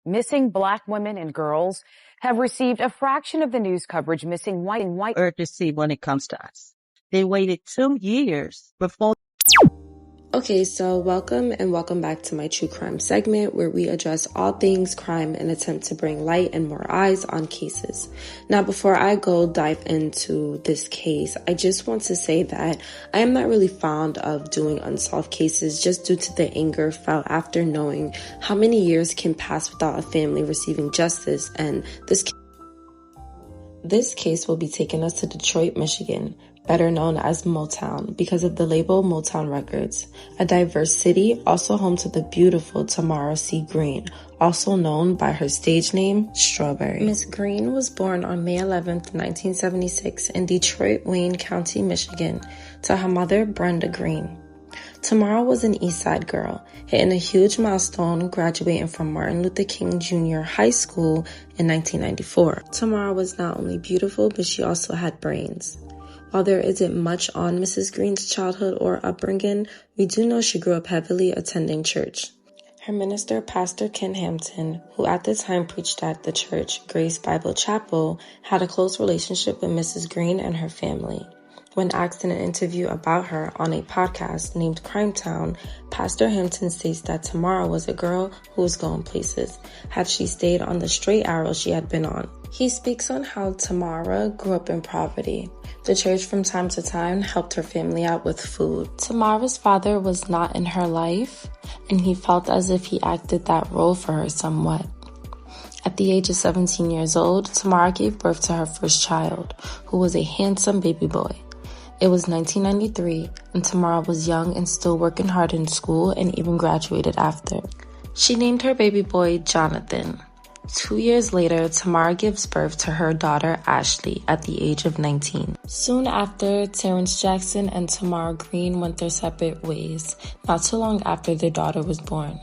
Missing Black women and girls have received a fraction of the news coverage missing white urgency when it comes to us. They waited 2 years before. Okay, so welcome back to my true crime segment where we address all things crime and attempt to bring light and more eyes on cases. Now, before I go dive into this case, I just want to say that I am not really fond of doing unsolved cases just due to the anger felt after knowing how many years can pass without a family receiving justice, and this case will be taking us to Detroit, Michigan, better known as Motown because of the label Motown Records, a diverse city also home to the beautiful Tamara C. Greene, also known by her stage name, Strawberry. Miss Greene was born on May 11th, 1976 in Detroit, Wayne County, Michigan, to her mother, Brenda Greene. Tamara was an East Side girl, hitting a huge milestone graduating from Martin Luther King Jr. High School in 1994. Tamara was not only beautiful, but she also had brains. While there isn't much on Mrs. Greene's childhood or upbringing, we do know she grew up heavily attending church. Her minister, Pastor Ken Hampton, who at the time preached at the church, Grace Bible Chapel, had a close relationship with Mrs. Greene and her family. When asked in an interview about her on a podcast named Crime Town, Pastor Hampton states that Tamara was a girl who was going places, had she stayed on the straight arrow she had been on. He speaks on how Tamara grew up in poverty. The church from time to time helped her family out with food. Tamara's father was not in her life, and he felt as if he acted that role for her somewhat. At the age of 17 years old, Tamara gave birth to her first child, who was a handsome baby boy. It was 1993, and Tamara was young and still working hard in school and even graduated after. She named her baby boy Jonathan. 2 years later, Tamara gives birth to her daughter Ashley at the age of 19. Soon after, Terrence Jackson and Tamara Greene went their separate ways, not too long after their daughter was born.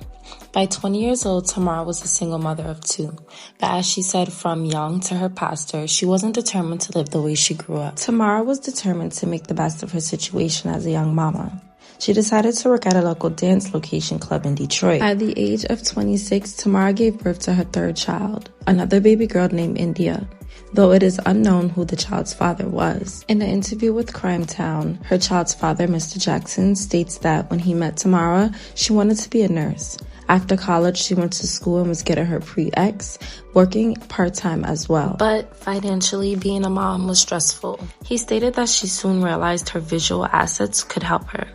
By 20 years old, Tamara was a single mother of two, but as she said from young to her pastor, she wasn't determined to live the way she grew up. Tamara was determined to make the best of her situation as a young mama. She decided to work at a local dance location club in Detroit. At the age of 26, Tamara gave birth to her third child, another baby girl named India, though it is unknown who the child's father was. In an interview with Crime Town, her child's father, Mr. Jackson, states that when he met Tamara, she wanted to be a nurse. After college, she went to school and was getting her pre-ex, working part-time as well. But financially, being a mom was stressful. He stated that she soon realized her visual assets could help her.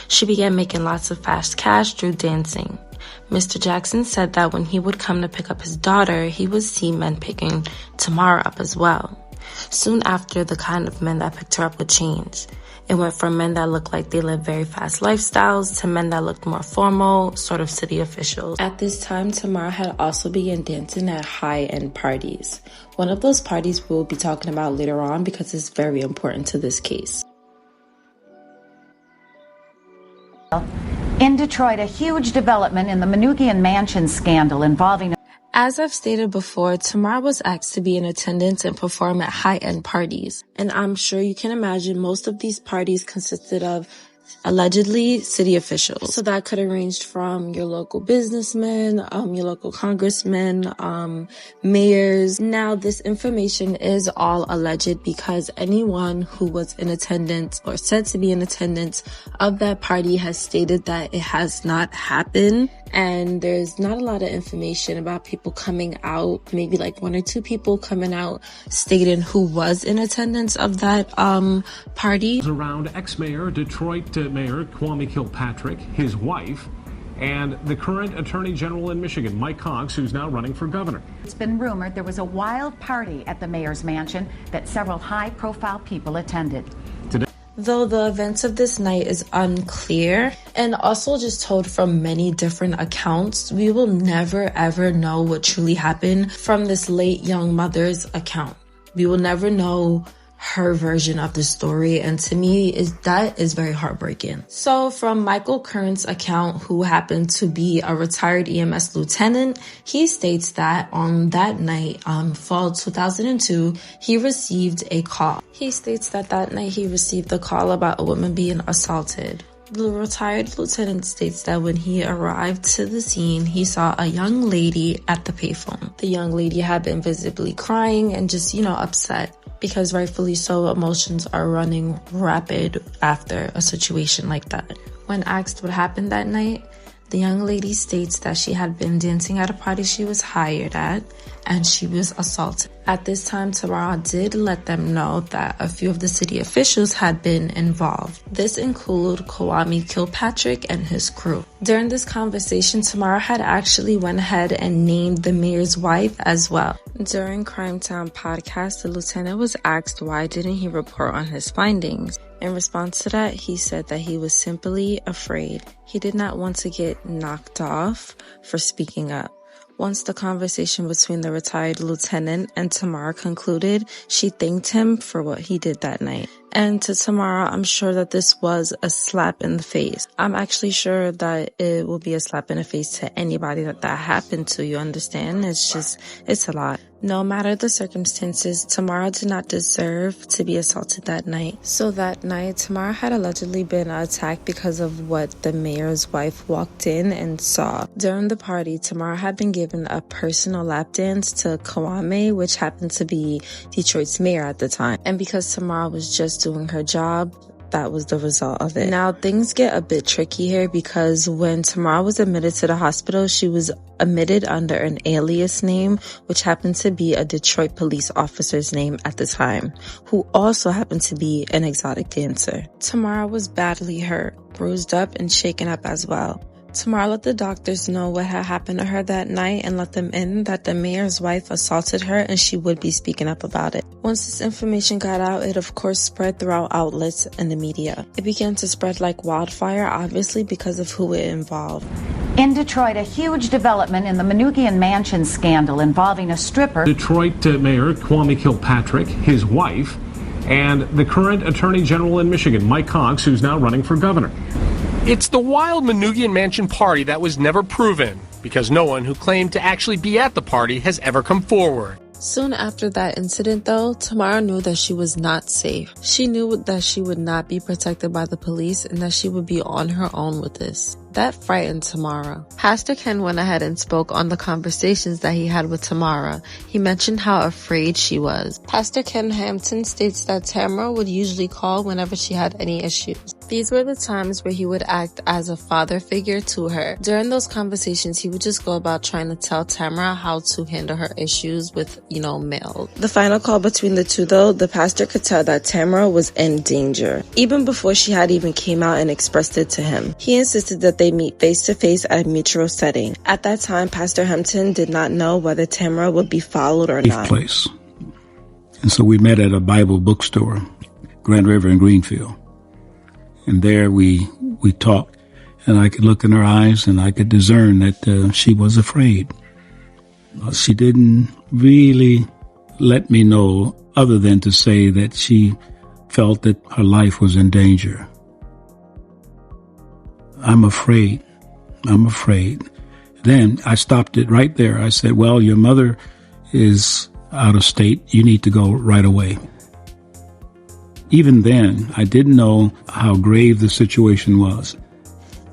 She began making lots of fast cash through dancing. Mr. Jackson said that when he would come to pick up his daughter, he would see men picking Tamara up as well. Soon after, the kind of men that picked her up would change. It went from men that looked like they lived very fast lifestyles to men that looked more formal, sort of city officials. At this time, Tamara had also begun dancing at high-end parties. One of those parties we will be talking about later on because it's very important to this case. In Detroit, a huge development in the Manoogian Mansion scandal involving... As I've stated before, Tamara was asked to be in attendance and perform at high-end parties. And I'm sure you can imagine most of these parties consisted of allegedly city officials. So that could have ranged from your local businessmen, your local congressmen, mayors. Now, this information is all alleged because anyone who was in attendance or said to be in attendance of that party has stated that it has not happened. And there's not a lot of information about people coming out, maybe like one or two people coming out stating who was in attendance of that party. Around ex-mayor, Detroit Mayor Kwame Kilpatrick, his wife, and the current Attorney General in Michigan, Mike Cox, who's now running for governor. It's been rumored there was a wild party at the mayor's mansion that several high-profile people attended. Though the events of this night is unclear and also just told from many different accounts, we will never ever know what truly happened from this late young mother's account. We will never know her version of the story, and to me that is very heartbreaking. So from Michael Kern's account, who happened to be a retired EMS lieutenant, he states that on that night, fall 2002, he received a call. He states that that night he received a call about a woman being assaulted. The retired lieutenant states that when he arrived to the scene, he saw a young lady at the payphone. The young lady had been visibly crying and just, upset, because rightfully so, emotions are running rapid after a situation like that. When asked what happened that night, the young lady states that she had been dancing at a party she was hired at, and she was assaulted. At this time, Tamara did let them know that a few of the city officials had been involved. This included Kwame Kilpatrick and his crew. During this conversation, Tamara had actually went ahead and named the mayor's wife as well. During Crimetown podcast, the lieutenant was asked why didn't he report on his findings. In response to that, he said that he was simply afraid. He did not want to get knocked off for speaking up. Once the conversation between the retired lieutenant and Tamara concluded, she thanked him for what he did that night. And to Tamara, I'm sure that this was a slap in the face. I'm actually sure that it will be a slap in the face to anybody that happened to, you understand? It's a lot. No matter the circumstances, Tamara did not deserve to be assaulted that night. So that night, Tamara had allegedly been attacked because of what the mayor's wife walked in and saw. During the party, Tamara had been given a personal lap dance to Kwame, which happened to be Detroit's mayor at the time. And because Tamara was just doing her job, that was the result of it. Now, things get a bit tricky here because when Tamara was admitted to the hospital, she was admitted under an alias name, which happened to be a Detroit police officer's name at the time, who also happened to be an exotic dancer. Tamara was badly hurt, bruised up, and shaken up as well. Tamara let the doctors know what had happened to her that night and let them in that the mayor's wife assaulted her and she would be speaking up about it. Once this information got out, it of course spread throughout outlets and the media. It began to spread like wildfire, obviously because of who it involved. In Detroit, a huge development in the Manoogian Mansion scandal involving a stripper. Detroit Mayor Kwame Kilpatrick, his wife, and the current Attorney General in Michigan, Mike Cox, who's now running for governor. It's the wild Manoogian Mansion party that was never proven, because no one who claimed to actually be at the party has ever come forward. Soon after that incident, though, Tamara knew that she was not safe. She knew that she would not be protected by the police and that she would be on her own with this. That frightened Tamara. Pastor Ken went ahead and spoke on the conversations that he had with Tamara. He mentioned how afraid she was. Pastor Ken Hampton states that Tamara would usually call whenever she had any issues. These were the times where he would act as a father figure to her. During those conversations, he would just go about trying to tell Tamara how to handle her issues with, male. The final call between the two, though, the pastor could tell that Tamara was in danger, even before she had even came out and expressed it to him. He insisted that they meet face-to-face at a mutual setting. At that time, Pastor Hampton did not know whether Tamara would be followed or not. Place. And so we met at a Bible bookstore, Grand River in Greenfield. And there we talked, and I could look in her eyes and I could discern that she was afraid. She didn't really let me know other than to say that she felt that her life was in danger. I'm afraid. Then I stopped it right there. I said, well, your mother is out of state. You need to go right away. Even then, I didn't know how grave the situation was.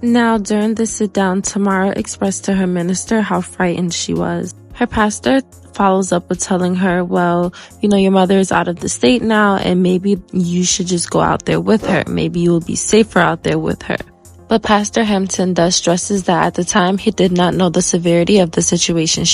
Now, during the sit-down, Tamara expressed to her minister how frightened she was. Her pastor follows up with telling her, well, your mother is out of the state now, and maybe you should just go out there with her. Maybe you will be safer out there with her. But Pastor Hampton thus stresses that at the time, he did not know the severity of the situation.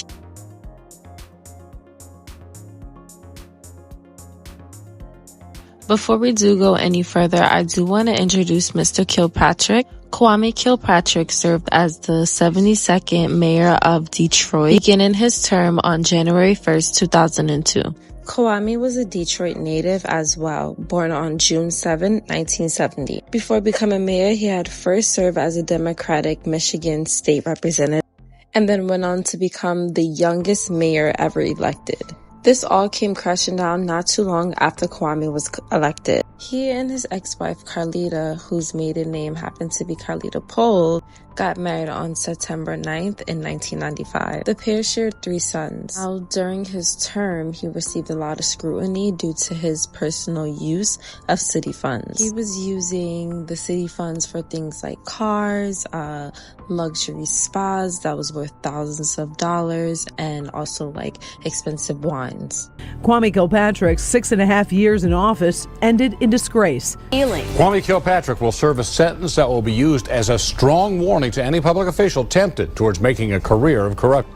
Before we do go any further, I do want to introduce Mr. Kilpatrick. Kwame Kilpatrick served as the 72nd mayor of Detroit, beginning his term on January 1st, 2002. Kwame was a Detroit native as well, born on June 7, 1970. Before becoming mayor, he had first served as a Democratic Michigan state representative and then went on to become the youngest mayor ever elected. This all came crashing down not too long after Kwame was elected. He and his ex-wife Carlita, whose maiden name happened to be Carlita Pole, got married on September 9th in 1995. The pair shared 3 sons. Now, during his term, he received a lot of scrutiny due to his personal use of city funds. He was using the city funds for things like cars, luxury spas that was worth thousands of dollars, and also like expensive wines. Kwame Kilpatrick's 6.5 years in office ended in disgrace. Kwame Kilpatrick will serve a sentence that will be used as a strong warning to any public official tempted towards making a career of corruption.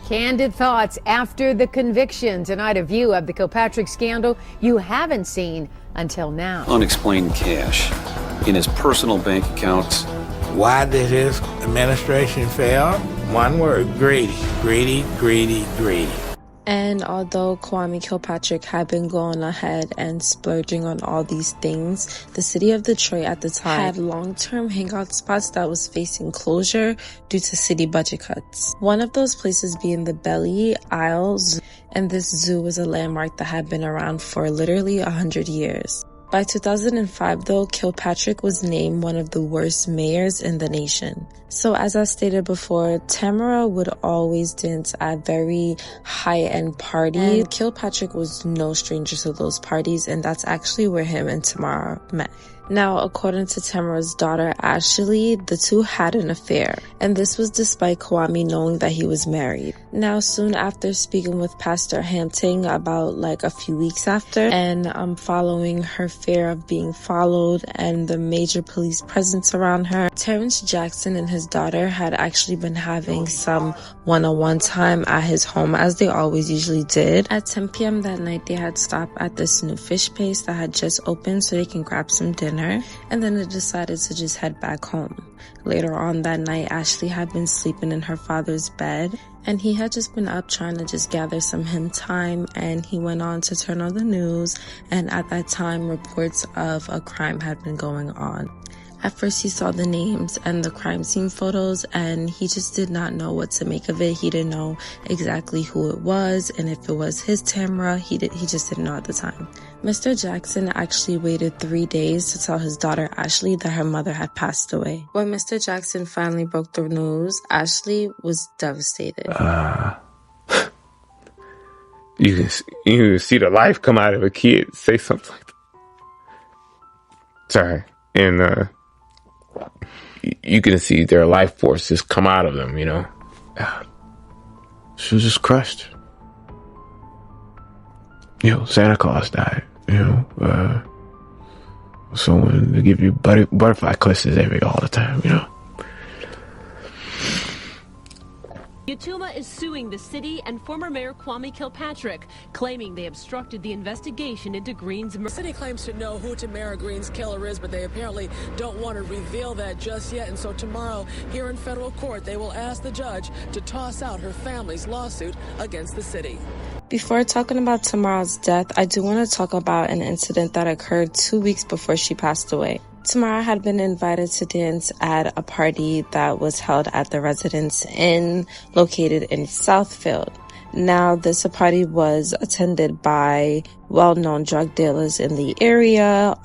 Candid thoughts after the conviction. Tonight, a view of the Kilpatrick scandal you haven't seen until now. Unexplained cash in his personal bank accounts. Why did his administration fail? One word: greedy, greedy, greedy, greedy. And although Kwame Kilpatrick had been going ahead and splurging on all these things, the city of Detroit at the time had long-term hangout spots that was facing closure due to city budget cuts. One of those places being the Belly Isle Zoo, and this zoo was a landmark that had been around for literally 100 years. By 2005, though, Kilpatrick was named one of the worst mayors in the nation. So as I stated before, Tamara would always dance at very high-end parties. And Kilpatrick was no stranger to those parties, and that's actually where him and Tamara met. Now, according to Tamara's daughter, Ashley, the two had an affair, and this was despite Kwame knowing that he was married. Now, soon after speaking with Pastor Hampton, about like a few weeks after, and following her fear of being followed and the major police presence around her, Terrence Jackson and his daughter had actually been having some one-on-one time at his home, as they always usually did. At 10 p.m. that night, they had stopped at this new fish place that had just opened so they can grab some dinner. And then they decided to just head back home. Later on that night, Ashley had been sleeping in her father's bed, and he had just been up trying to just gather some him time, and he went on to turn on the news, and at that time, reports of a crime had been going on. At first, he saw the names and the crime scene photos, and he just did not know what to make of it. He didn't know exactly who it was, and if it was his Tamara, he just didn't know at the time. Mr. Jackson actually waited 3 days to tell his daughter Ashley that her mother had passed away. When Mr. Jackson finally broke the news, Ashley was devastated. You can see the life come out of a kid, say something like that. Sorry. And you can see their life force just come out of them, you know. She was just crushed. You know, Santa Claus died, you know. Someone to give you butterfly kisses all the time, you know. Yatuma is suing the city and former Mayor Kwame Kilpatrick, claiming they obstructed the investigation into Greene's murder. The city claims to know who Tamara Greene's killer is, but they apparently don't want to reveal that just yet. And so tomorrow, here in federal court, they will ask the judge to toss out her family's lawsuit against the city. Before talking about Tamara's death, I do want to talk about an incident that occurred 2 weeks before she passed away. Tamara had been invited to dance at a party that was held at the Residence Inn located in Southfield. Now, this party was attended by well-known drug dealers in the area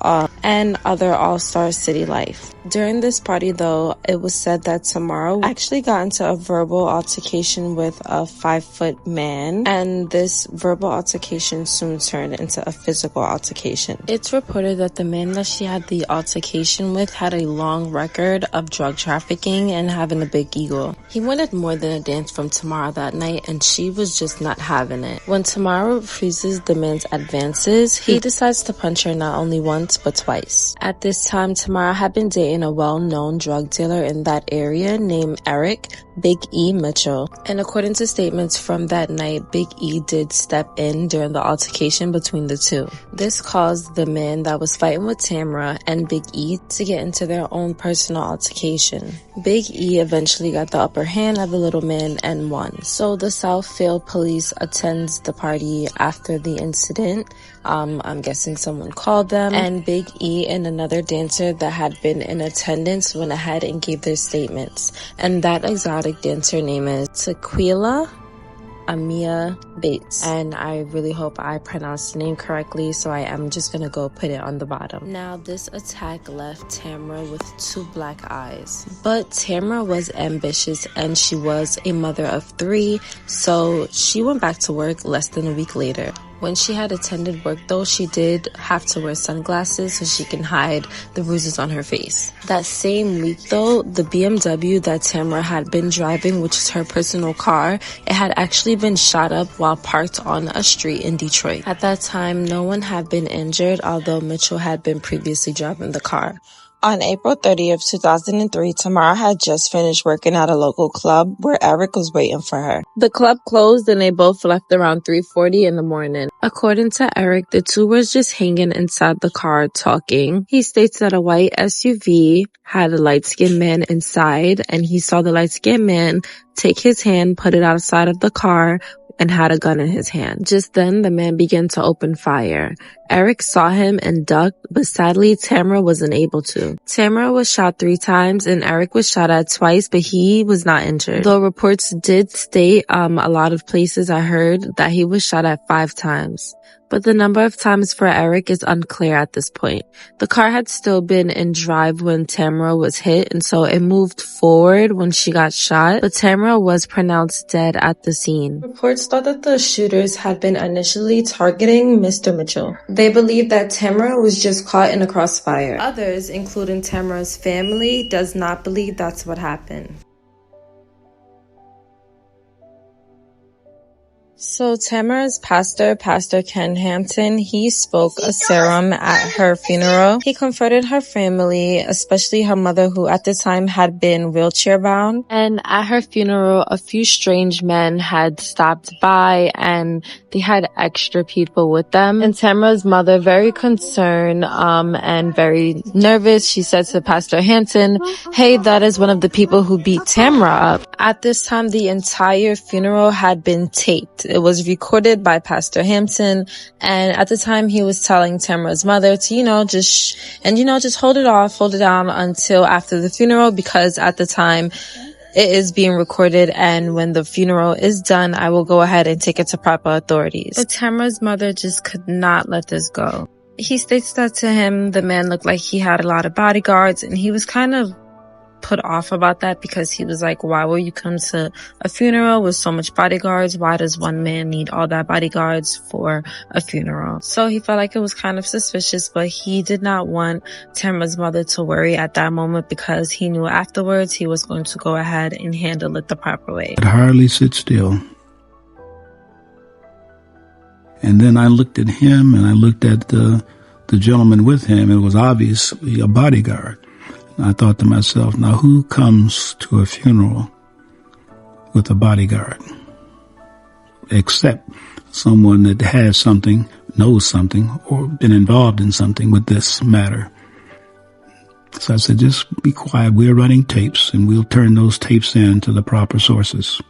and other all-star city life. During this party, though, it was said that Tamara actually got into a verbal altercation with a 5-foot man, and this verbal altercation soon turned into a physical altercation. It's reported that the man that she had the altercation with had a long record of drug trafficking and having a big ego. He wanted more than a dance from Tamara that night, and she was just not having it. When Tamara refuses the man's advances, he decides to punch her not only once but twice. At this time, Tamara had been dating a well-known drug dealer in that area named Eric Big E Mitchell. And according to statements from that night, Big E did step in during the altercation between the two. This caused the man that was fighting with Tamara and Big E to get into their own personal altercation. Big E eventually got the upper hand of the little man and won. So the Southfield police attends the party after the incident. I'm guessing someone called them, and Big E and another dancer that had been in attendance went ahead and gave their statements. And that exotic dancer name is Tequila. Amia Bates. And I really hope I pronounced the name correctly, so I am just gonna go put it on the bottom. Now, this attack left Tamara with 2 black eyes. But Tamara was ambitious and she was a mother of 3, so she went back to work less than a week later. When she had attended work though, she did have to wear sunglasses so she can hide the bruises on her face. That same week though, the BMW that Tamara had been driving, which is her personal car, it had actually been shot up while parked on a street in Detroit. At that time, no one had been injured, although Mitchell had been previously driving the car. On April 30th, 2003, Tamara had just finished working at a local club where Eric was waiting for her. The club closed and they both left around 3:40 in the morning. According to Eric, the two were just hanging inside the car talking. He states that a white SUV had a light-skinned man inside, and he saw the light-skinned man take his hand, put it outside of the car, and had a gun in his hand. Just then, the man began to open fire. Eric saw him and ducked, but sadly, Tamara wasn't able to. Tamara was shot 3 times, and Eric was shot at twice, but he was not injured. Though reports did state a lot of places I heard that he was shot at 5 times. But the number of times for Eric is unclear at this point. The car had still been in drive when Tamara was hit, and so it moved forward when she got shot, but Tamara was pronounced dead at the scene. Reports thought that the shooters had been initially targeting Mr. Mitchell. They believed that Tamara was just caught in a crossfire. Others, including Tamara's family, does not believe that's what happened. So Tamara's pastor, Pastor Ken Hampton, he spoke a sermon at her funeral. He comforted her family, especially her mother, who at the time had been wheelchair bound. And at her funeral, a few strange men had stopped by and they had extra people with them. And Tamara's mother, very concerned and very nervous, she said to Pastor Hampton, "Hey, that is one of the people who beat Tamara up." At this time, the entire funeral had been taped. It was recorded by Pastor Hampton, and at the time he was telling Tamara's mother to, just hold it off, hold it down until after the funeral, because at the time it is being recorded, and when the funeral is done, I will go ahead and take it to proper authorities. But Tamara's mother just could not let this go. He states that to him, the man looked like he had a lot of bodyguards, and he was kind of put off about that because he was like, why will you come to a funeral with so much bodyguards? Why does one man need all that bodyguards for a funeral? So he felt like it was kind of suspicious, but he did not want Tamara's mother to worry at that moment because he knew afterwards he was going to go ahead and handle it the proper way. I'd hardly sit still. And then I looked at him and I looked at the gentleman with him. It was obviously a bodyguard. I thought to myself, now who comes to a funeral with a bodyguard? Except someone that has something, knows something, or been involved in something with this matter. So I said, just be quiet. We're running tapes, and we'll turn those tapes in to the proper sources.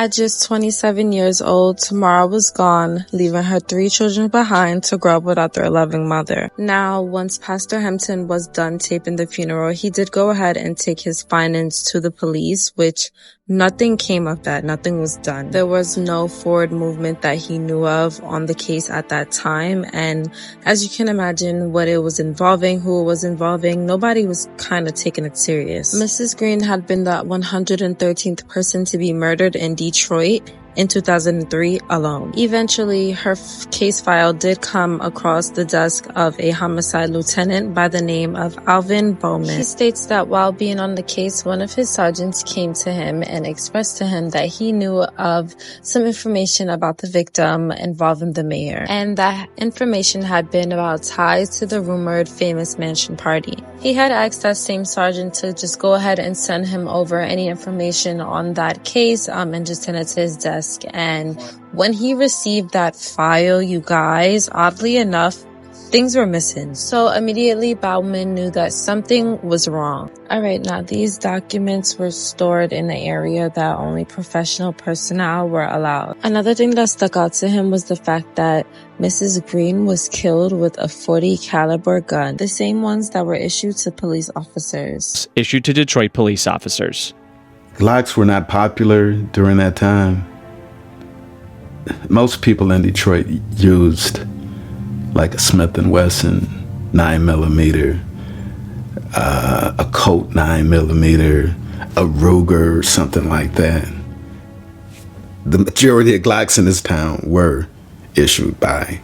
At just 27 years old, Tamara was gone, leaving her 3 children behind to grow up without their loving mother. Now, once Pastor Hampton was done taping the funeral, he did go ahead and take his findings to the police, which nothing came of that. Nothing was done. There was no forward movement that he knew of on the case at that time. And as you can imagine, what it was involving, who it was involving, nobody was kind of taking it serious. Mrs. Greene had been the 113th person to be murdered in Detroit in 2003 alone. Eventually, her case file did come across the desk of a homicide lieutenant by the name of Alvin Bowman. He states that while being on the case, one of his sergeants came to him and expressed to him that he knew of some information about the victim involving the mayor, and that information had been about ties to the rumored famous mansion party. He had asked that same sergeant to just go ahead and send him over any information on that case and just send it to his desk. And when he received that file, you guys, oddly enough, Things were missing. So immediately Bauman knew that something was wrong. Alright, now these documents were stored in an area that only professional personnel were allowed. Another thing that stuck out to him was the fact that Mrs. Greene was killed with a .40 caliber gun, the same ones that were issued to police officers. Issued to Detroit police officers. Glocks were not popular during that time. Most people in Detroit used like a Smith & Wesson 9mm, a Colt 9mm, a Ruger, something like that. The majority of Glocks in this town were issued by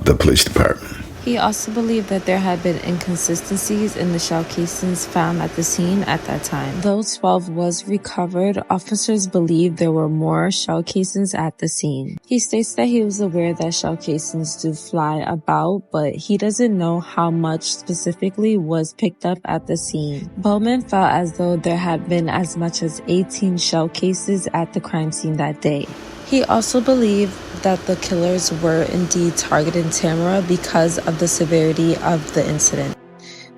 the police department. He also believed that there had been inconsistencies in the shell casings found at the scene at that time. Though 12 was recovered, officers believed there were more shell casings at the scene. He states that he was aware that shell casings do fly about, but he doesn't know how much specifically was picked up at the scene. Bowman felt as though there had been as much as 18 shell cases at the crime scene that day. He also believed that the killers were indeed targeting Tamara because of the severity of the incident.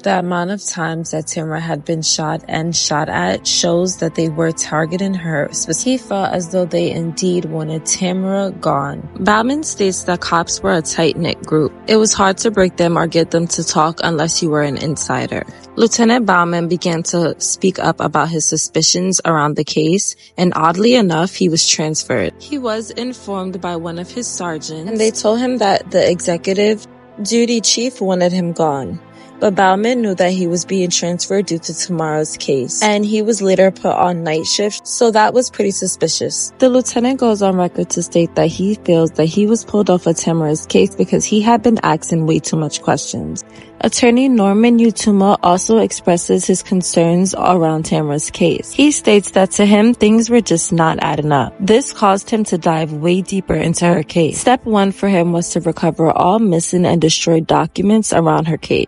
The amount of times that Tamara had been shot and shot at shows that they were targeting her. He felt as though they indeed wanted Tamara gone. Bauman states that cops were a tight-knit group. It was hard to break them or get them to talk unless you were an insider. Lieutenant Bauman began to speak up about his suspicions around the case, and oddly enough, he was transferred. He was informed by one of his sergeants, and they told him that the executive duty chief wanted him gone. But Bauman knew that he was being transferred due to Tamara's case, and he was later put on night shift, so that was pretty suspicious. The lieutenant goes on record to state that he feels that he was pulled off of Tamara's case because he had been asking way too much questions. Attorney Norman Utuma also expresses his concerns around Tamara's case. He states that to him, things were just not adding up. This caused him to dive way deeper into her case. Step 1 for him was to recover all missing and destroyed documents around her case.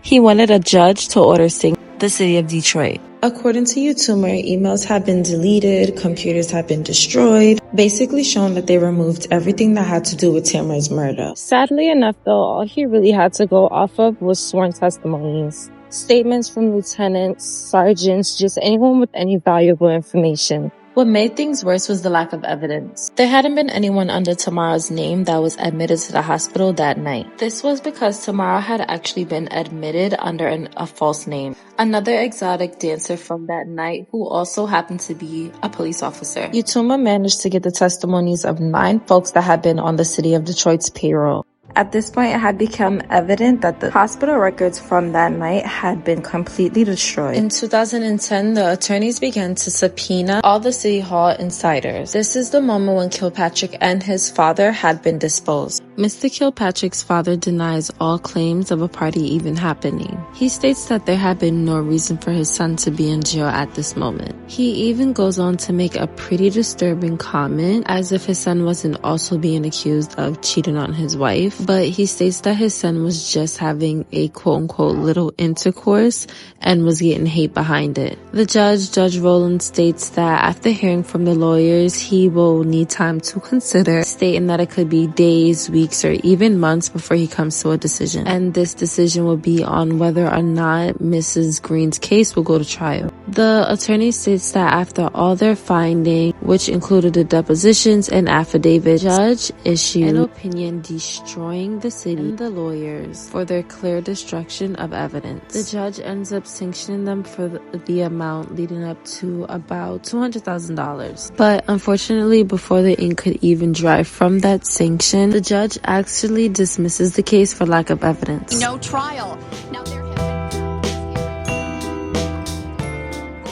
He wanted a judge to order the city of Detroit. According to Utuma, emails have been deleted, computers have been destroyed, basically showing that they removed everything that had to do with Tamara's murder. Sadly enough, though, all he really had to go off of was sworn testimonies, statements from lieutenants, sergeants, just anyone with any valuable information. What made things worse was the lack of evidence. There hadn't been anyone under Tamara's name that was admitted to the hospital that night. This was because Tamara had actually been admitted under a false name. Another exotic dancer from that night who also happened to be a police officer. Utuma managed to get the testimonies of 9 folks that had been on the city of Detroit's payroll. At this point, it had become evident that the hospital records from that night had been completely destroyed. In 2010, the attorneys began to subpoena all the City Hall insiders. This is the moment when Kilpatrick and his father had been disposed. Mr. Kilpatrick's father denies all claims of a party even happening. He states that there had been no reason for his son to be in jail at this moment. He even goes on to make a pretty disturbing comment, as if his son wasn't also being accused of cheating on his wife. But he states that his son was just having a quote-unquote little intercourse and was getting hate behind it. The Judge Rowland, states that after hearing from the lawyers, he will need time to consider, stating that it could be days, weeks, or even months before he comes to a decision. And this decision will be on whether or not Mrs. Greene's case will go to trial. The attorney states that after all their findings, which included the depositions and affidavits, the judge issued an opinion destroying the city and the lawyers for their clear destruction of evidence. The judge ends up sanctioning them for the amount leading up to about $200,000. But unfortunately, before the ink could even dry from that sanction, the judge actually dismisses the case for lack of evidence. No trial. Now there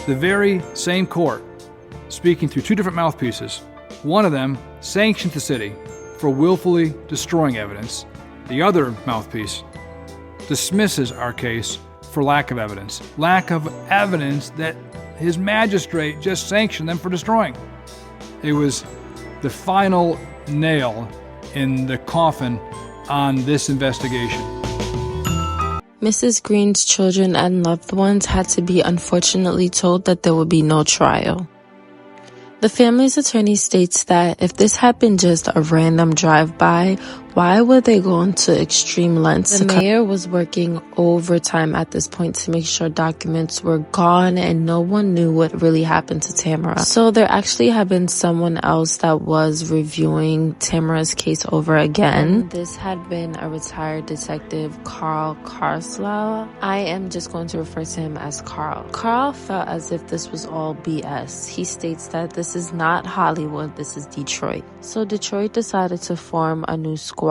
The very same court, speaking through 2 different mouthpieces, one of them sanctions the city for willfully destroying evidence. The other mouthpiece dismisses our case for lack of evidence. Lack of evidence that his magistrate just sanctioned them for destroying. It was the final nail in the coffin on this investigation. Mrs. Greene's children and loved ones had to be unfortunately told that there would be no trial. The family's attorney states that if this had been just a random drive-by, Why would they go into extreme lengths? The mayor was working overtime at this point to make sure documents were gone and no one knew what really happened to Tamara. So there actually had been someone else that was reviewing Tamara's case over again. This had been a retired detective, Carl Karslau. I am just going to refer to him as Carl. Carl felt as if this was all BS. He states that this is not Hollywood, this is Detroit. So Detroit decided to form a new squad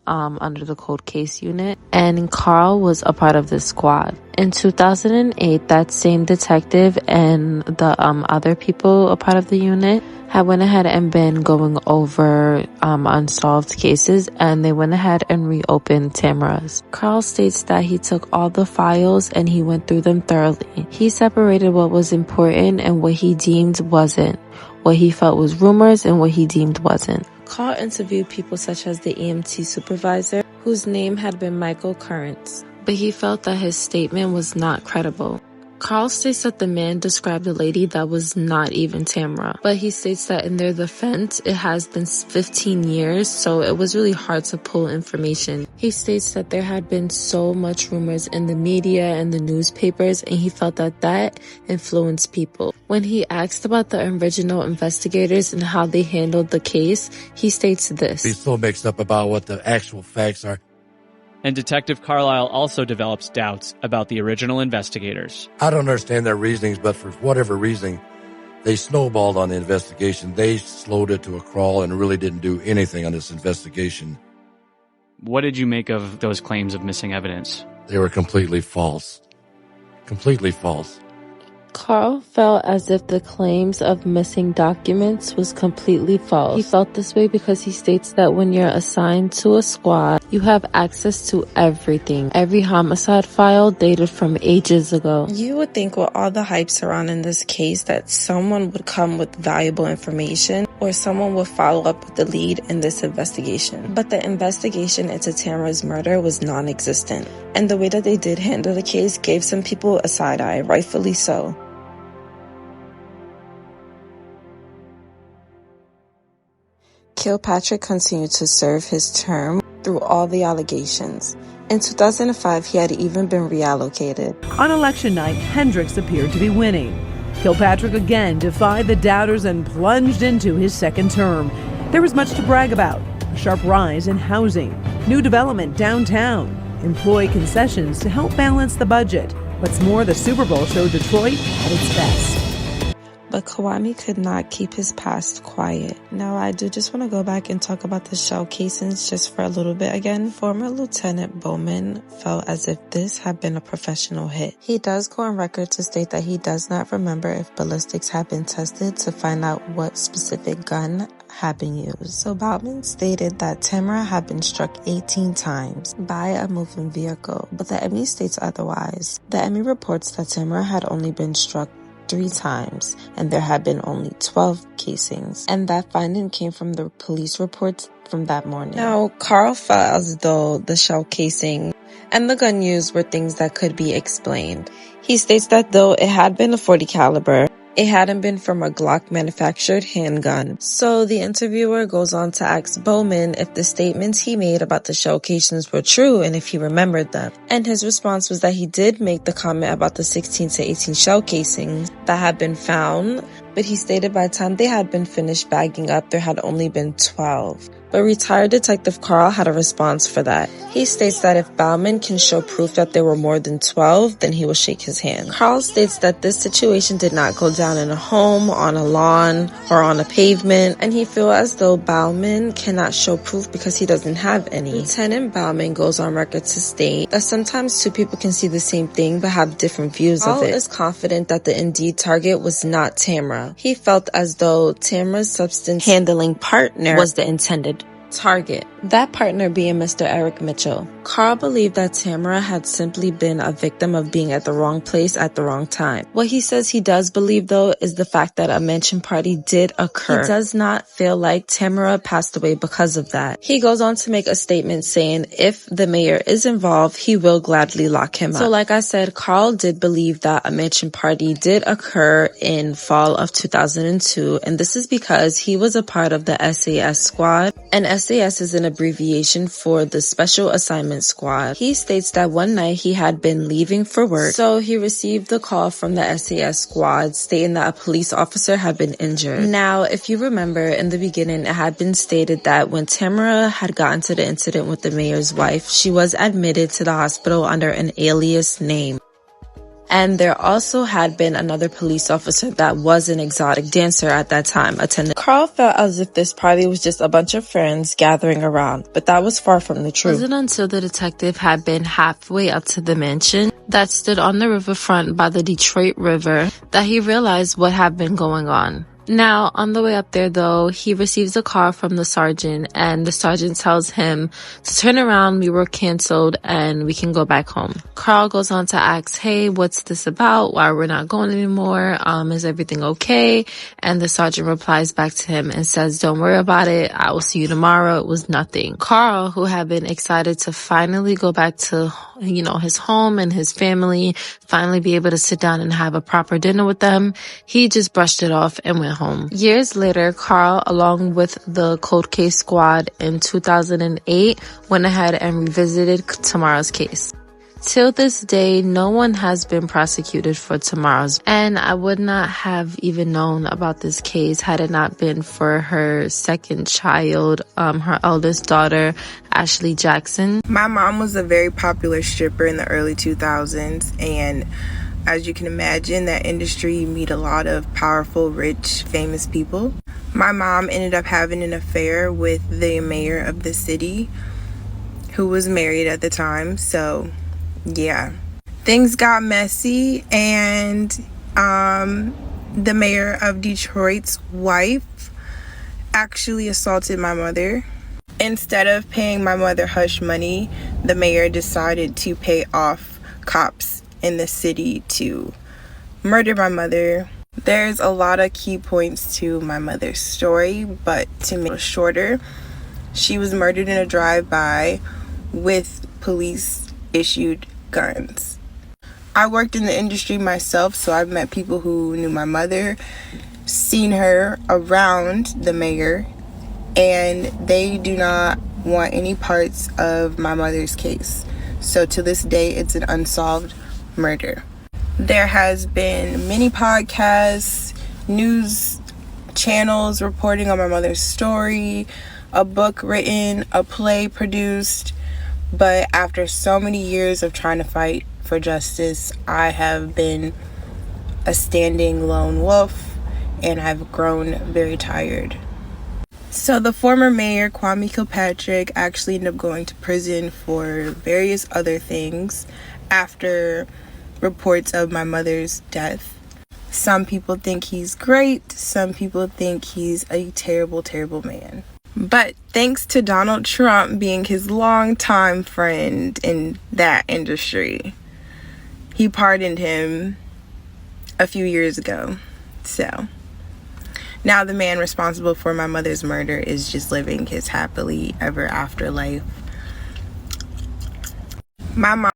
under the cold case unit, and Carl was a part of this squad. In 2008, that same detective and the other people a part of the unit had went ahead and been going over unsolved cases, and they went ahead and reopened Tamara's. Carl states that he took all the files and he went through them thoroughly. He separated what was important and what he deemed wasn't, what he felt was rumors and what he deemed wasn't. Carl interviewed people such as the EMT supervisor, whose name had been Michael Currents, but he felt that his statement was not credible. Carl states that the man described a lady that was not even Tamara, but he states that in their defense, it has been 15 years, so it was really hard to pull information. He states that there had been so much rumors in the media and the newspapers, and he felt that that influenced people. When he asked about the original investigators and how they handled the case, he states this. He's so mixed up about what the actual facts are. And Detective Carlisle also develops doubts about the original investigators. I don't understand their reasonings, but for whatever reason, they snowballed on the investigation. They slowed it to a crawl and really didn't do anything on this investigation. What did you make of those claims of missing evidence? They were completely false. Completely false. Carl felt as if the claims of missing documents was completely false. He felt this way because he states that when you're assigned to a squad, you have access to everything. Every homicide file dated from ages ago. You would think with all the hype surrounding this case that someone would come with valuable information or someone would follow up with the lead in this investigation. But the investigation into Tamara's murder was non-existent. And the way that they did handle the case gave some people a side eye, rightfully so. Kilpatrick continued to serve his term through all the allegations. In 2005, he had even been reallocated. On election night, Hendricks appeared to be winning. Kilpatrick again defied the doubters and plunged into his second term. There was much to brag about: a sharp rise in housing, new development downtown, employee concessions to help balance the budget. What's more, the Super Bowl showed Detroit at its best. But Kwame could not keep his past quiet. Now, I do just want to go back and talk about the shell casings just for a little bit again. Former Lieutenant Bowman felt as if this had been a professional hit. He does go on record to state that he does not remember if ballistics had been tested to find out what specific gun had been used. So Bowman stated that Tamara had been struck 18 times by a moving vehicle, but the ME states otherwise. The ME reports that Tamara had only been struck 3 times, and there had been only 12 casings, and that finding came from the police reports from that morning. Now, Carl felt as though the shell casing and the gun used were things that could be explained. He states that though it had been a .40 caliber, it hadn't been from a Glock manufactured handgun. So the interviewer goes on to ask Bowman if the statements he made about the shell casings were true and if he remembered them. And his response was that he did make the comment about the 16 to 18 shell casings that had been found, but he stated by the time they had been finished bagging up, there had only been 12. But retired Detective Carl had a response for that. He states that if Bowman can show proof that there were more than 12, then he will shake his hand. Carl states that this situation did not go down in a home, on a lawn, or on a pavement, and he feels as though Bowman cannot show proof because he doesn't have any. Lieutenant Bowman goes on record to state that sometimes two people can see the same thing but have different views of it. Carl is confident that the indeed target was not Tamara. He felt as though Tamara's substance handling partner was the intended target, that partner being Mr. Eric Mitchell. Carl believed that Tamara had simply been a victim of being at the wrong place at the wrong time. What he says he does believe, though, is the fact that a mention party did occur. He does not feel like Tamara passed away because of that. He goes on to make a statement saying if the mayor is involved, he will gladly lock him up. So like I said, Carl did believe that a mention party did occur in fall of 2002, and this is because he was a part of the SAS squad, and SAS is an abbreviation for the Special Assignment Squad. He states that one night he had been leaving for work, so he received the call from the SAS squad stating that a police officer had been injured. Now, if you remember, in the beginning, it had been stated that when Tamara had gotten to the incident with the mayor's wife, she was admitted to the hospital under an alias name. And there also had been another police officer that was an exotic dancer at that time attending. Carl felt as if this party was just a bunch of friends gathering around, but that was far from the truth. It wasn't until the detective had been halfway up to the mansion that stood on the riverfront by the Detroit River that he realized what had been going on. Now, on the way up there, though, he receives a call from the sergeant, and the sergeant tells him to turn around, we were canceled, and we can go back home. Carl goes on to ask, hey, what's this about? Why we're not going anymore? Is everything okay? And the sergeant replies back to him and says, don't worry about it. I will see you tomorrow. It was nothing. Carl, who had been excited to finally go back to, his home and his family, finally be able to sit down and have a proper dinner with them, he just brushed it off and went home. Years later, Carl, along with the cold case squad in 2008, went ahead and revisited Tamara's case. Till this day, no one has been prosecuted for Tamara's, and I would not have even known about this case had it not been for her second child, her eldest daughter, Ashley Jackson. My mom was a very popular stripper in the early 2000s, and as you can imagine, that industry, you meet a lot of powerful, rich, famous people. My mom ended up having an affair with the mayor of the city, who was married at the time, so yeah. Things got messy, and the mayor of Detroit's wife actually assaulted my mother. Instead of paying my mother hush money, the mayor decided to pay off cops in the city to murder my mother. There's a lot of key points to my mother's story, but to make it shorter, she was murdered in a drive-by with police issued guns. I worked in the industry myself, so I've met people who knew my mother, seen her around the mayor, and they do not want any parts of my mother's case. So to this day, it's an unsolved murder. There has been many podcasts, news channels reporting on my mother's story, a book written, a play produced, but after so many years of trying to fight for justice, I have been a standing lone wolf, and I've grown very tired. So the former mayor, Kwame Kilpatrick, actually ended up going to prison for various other things after reports of my mother's death. Some people think he's great. Some people think he's a terrible, terrible man. But thanks to Donald Trump being his longtime friend in that industry, he pardoned him a few years ago. So now the man responsible for my mother's murder is just living his happily ever after life. My mom.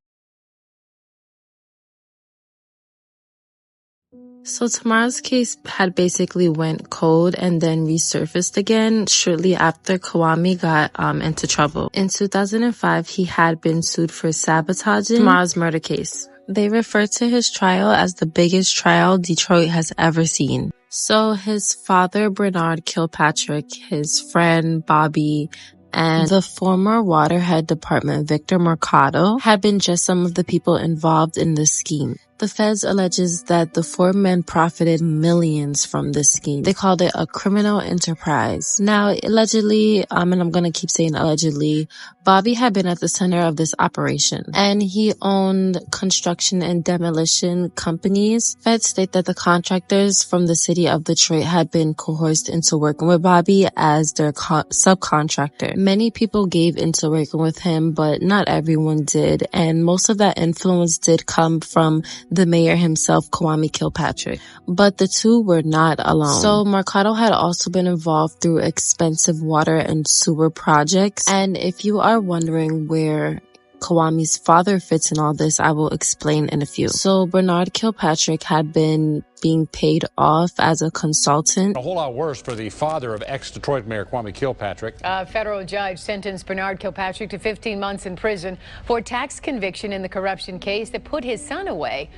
So Tamara's case had basically went cold and then resurfaced again shortly after Kwame got into trouble. In 2005, he had been sued for sabotaging Tamara's murder case. They refer to his trial as the biggest trial Detroit has ever seen. So his father, Bernard Kilpatrick, his friend, Bobby, and the former Waterhead Department, Victor Mercado, had been just some of the people involved in this scheme. The feds alleges that the four men profited millions from this scheme. They called it a criminal enterprise. Now, allegedly, and I'm going to keep saying allegedly, Bobby had been at the center of this operation, and he owned construction and demolition companies. Feds state that the contractors from the city of Detroit had been coerced into working with Bobby as their subcontractor. Many people gave into working with him, but not everyone did, and most of that influence did come from the mayor himself, Kwame Kilpatrick. But the two were not alone. So Mercado had also been involved through expensive water and sewer projects. And if you are wondering where Kwami's father fits in all this, I will explain in a few. So Bernard Kilpatrick had been being paid off as a consultant. A whole lot worse for the father of ex-Detroit Mayor Kwame Kilpatrick. A federal judge sentenced Bernard Kilpatrick to 15 months in prison for tax conviction in the corruption case that put his son away.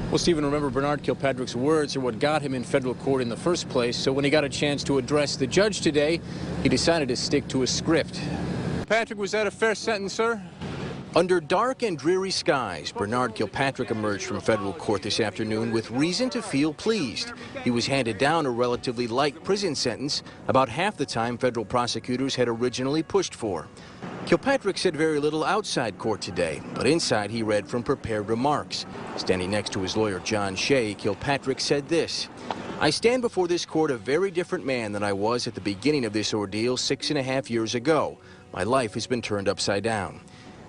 Well, Stephen, remember, Bernard Kilpatrick's words are what got him in federal court in the first place. So when he got a chance to address the judge today, he decided to stick to a script. Patrick, was that a fair sentence, sir? Under dark and dreary skies, Bernard Kilpatrick emerged from federal court this afternoon with reason to feel pleased. He was handed down a relatively light prison sentence, about half the time federal prosecutors had originally pushed for. Kilpatrick said very little outside court today, but inside he read from prepared remarks. Standing next to his lawyer, John Shea, Kilpatrick said this: "I stand before this court a very different man than I was at the beginning of this ordeal 6.5 years ago. My life has been turned upside down."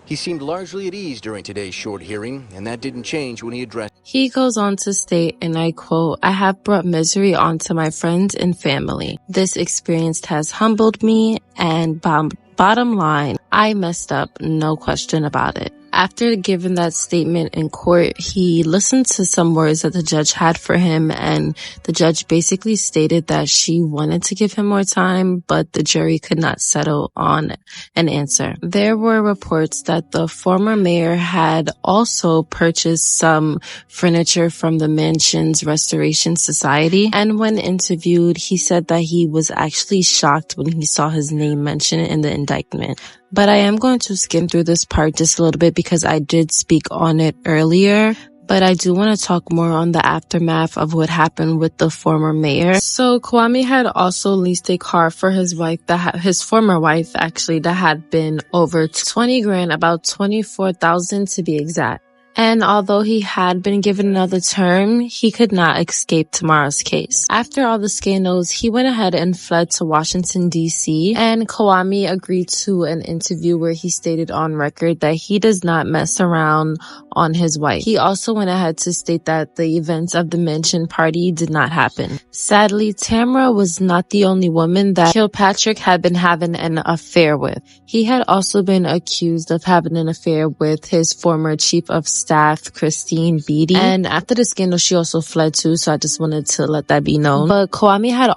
He seemed largely at ease during today's short hearing, and that didn't change when he addressed. He goes on to state, and I quote, "I have brought misery onto my friends and family. This experience has humbled me, and bottom line, I messed up, no question about it." After giving that statement in court, he listened to some words that the judge had for him, and the judge basically stated that she wanted to give him more time, but the jury could not settle on an answer. There were reports that the former mayor had also purchased some furniture from the mansion's restoration society, and when interviewed, he said that he was actually shocked when he saw his name mentioned in the indictment. But I am going to skim through this part just a little bit because I did speak on it earlier. But I do want to talk more on the aftermath of what happened with the former mayor. So Kwame had also leased a car for his wife, his former wife actually, that had been over 20 grand, about 24,000 to be exact. And although he had been given another term, he could not escape Tamara's case. After all the scandals, he went ahead and fled to Washington, D.C., and Kwame agreed to an interview where he stated on record that he does not mess around on his wife. He also went ahead to state that the events of the mansion party did not happen. Sadly, Tamara was not the only woman that Kilpatrick had been having an affair with. He had also been accused of having an affair with his former chief of staff, Christine Beatty. And after the scandal, she also fled too, so I just wanted to let that be known. But Kwame had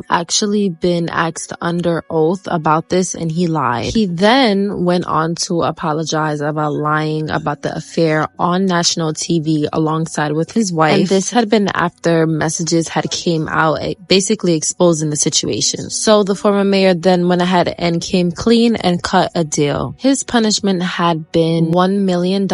actually been asked under oath about this, and he lied. He then went on to apologize about lying about the affair on national TV alongside with his wife. And this had been after messages had came out, basically exposing the situation. So the former mayor then went ahead and came clean and cut a deal. His punishment had been $1 million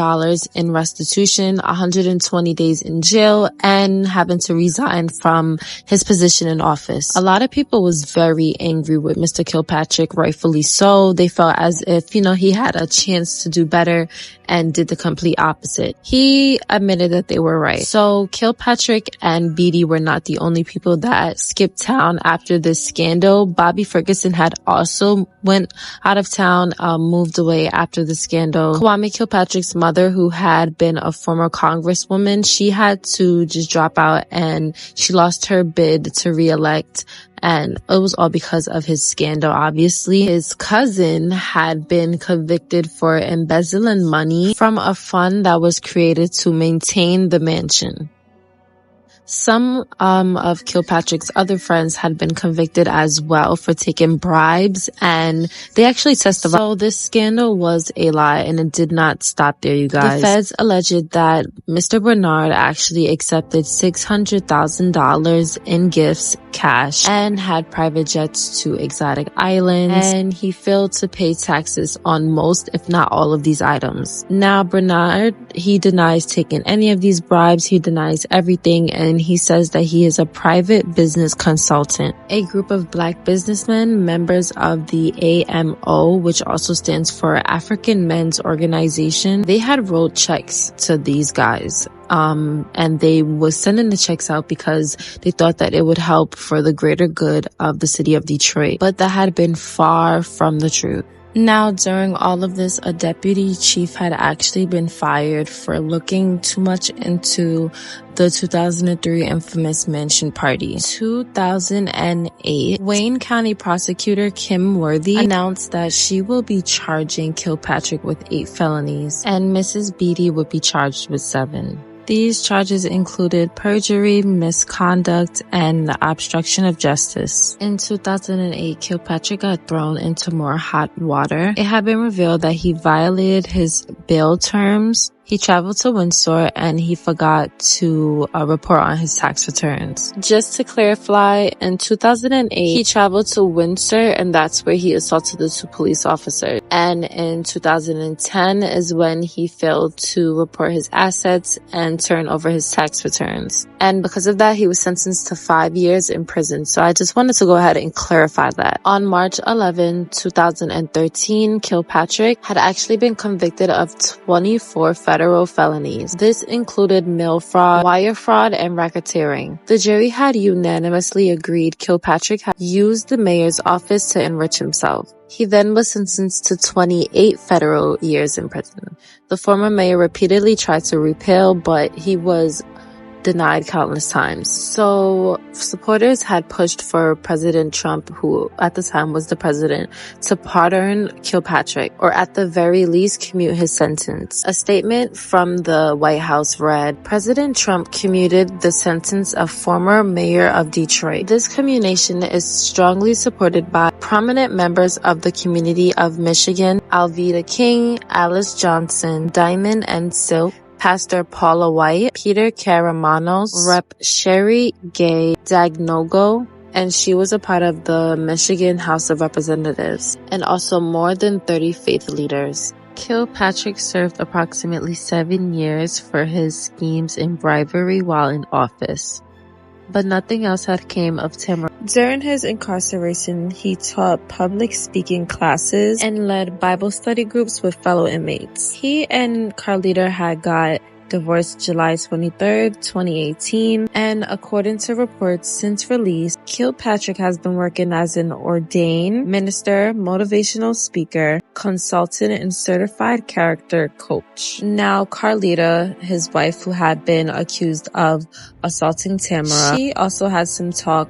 in restitution, 120 days in jail, and having to resign from his position in office. A lot of people was very angry with Mr. Kilpatrick, rightfully so. They felt as if, he had a chance to do better and did the complete opposite. He admitted that they were right. So Kilpatrick and Beatty were not the only people that skipped town after this scandal. Bobby Ferguson had also went out of town, moved away after the scandal. Kwame Kilpatrick's mother, who had been a former congresswoman, she had to just drop out, and she lost her bid to re-elect. And it was all because of his scandal, obviously. His cousin had been convicted for embezzling money from a fund that was created to maintain the mansion. Some of Kilpatrick's other friends had been convicted as well for taking bribes, and they actually testified. So this scandal was a lie, and it did not stop there, you guys. The feds alleged that Mr. Bernard actually accepted $600,000 in gifts, cash, and had private jets to exotic islands, and he failed to pay taxes on most, if not all, of these items. Now, Bernard, he denies taking any of these bribes. He denies everything, and he says that he is a private business consultant. A group of black businessmen, members of the AMO, which also stands for African Men's Organization, they had wrote checks to these guys. And they was sending the checks out because they thought that it would help for the greater good of the city of Detroit. But that had been far from the truth. Now, during all of this, a deputy chief had actually been fired for looking too much into the 2003 infamous mansion party. 2008, Wayne County prosecutor Kim Worthy announced that she will be charging Kilpatrick with 8 felonies, and Mrs. Beatty would be charged with 7. These charges included perjury, misconduct, and obstruction of justice. In 2008, Kilpatrick got thrown into more hot water. It had been revealed that he violated his bail terms. He traveled to Windsor and he forgot to report on his tax returns. Just to clarify, in 2008, he traveled to Windsor and that's where he assaulted the 2 police officers. And in 2010 is when he failed to report his assets and turn over his tax returns. And because of that, he was sentenced to 5 years in prison. So I just wanted to go ahead and clarify that. On March 11, 2013, Kilpatrick had actually been convicted of 24 federal felonies. This included mail fraud, wire fraud, and racketeering. The jury had unanimously agreed Kilpatrick had used the mayor's office to enrich himself. He then was sentenced to 28 federal years in prison. The former mayor repeatedly tried to repeal, but he was denied countless times. So supporters had pushed for President Trump, who at the time was the president, to pardon Kilpatrick, or at the very least commute his sentence. A statement from the White House read, "President Trump commuted the sentence of former mayor of Detroit. This commutation is strongly supported by prominent members of the community of Michigan, Alveda King, Alice Johnson, Diamond and Silk, Pastor Paula White, Peter Karamanos, Rep. Sherry Gay Dagnogo," and she was a part of the Michigan House of Representatives, and also more than 30 faith leaders. Kilpatrick served approximately 7 years for his schemes in bribery while in office, but nothing else had came of Tamara. During his incarceration, he taught public speaking classes and led Bible study groups with fellow inmates. He and Carlita had got divorced July 23rd, 2018, and according to reports since release, Kilpatrick has been working as an ordained minister, motivational speaker, consultant, and certified character coach. Now, Carlita, his wife, who had been accused of assaulting Tamara, she also had some talk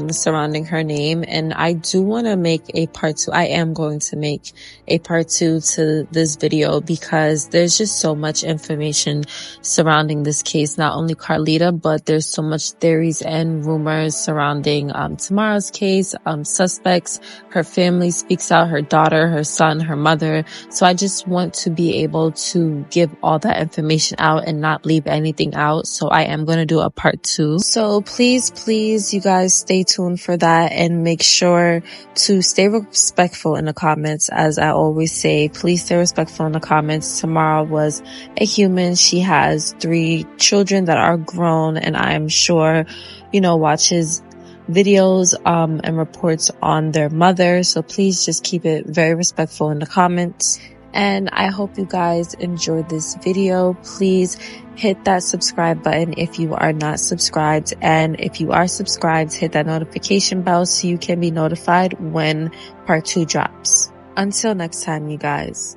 surrounding her name, and I do want to make a part 2. I am going to make a part 2 to this video because there's just so much information surrounding this case. Not only Carlita, but there's so much theories and rumors surrounding Tamara's case, suspects, her family speaks out, her daughter, her son, her mother. So I just want to be able to give all that information out and not leave anything out. So I am going to do a part 2. So please, you guys stay tuned for that and make sure to stay respectful in the comments. As I always say, please stay respectful in the comments. Tamara was a human. She has 3 children that are grown, and I'm sure, watches videos and reports on their mother. So please just keep it very respectful in the comments. And I hope you guys enjoyed this video. Please hit that subscribe button if you are not subscribed. And if you are subscribed, hit that notification bell so you can be notified when part 2 drops. Until next time, you guys.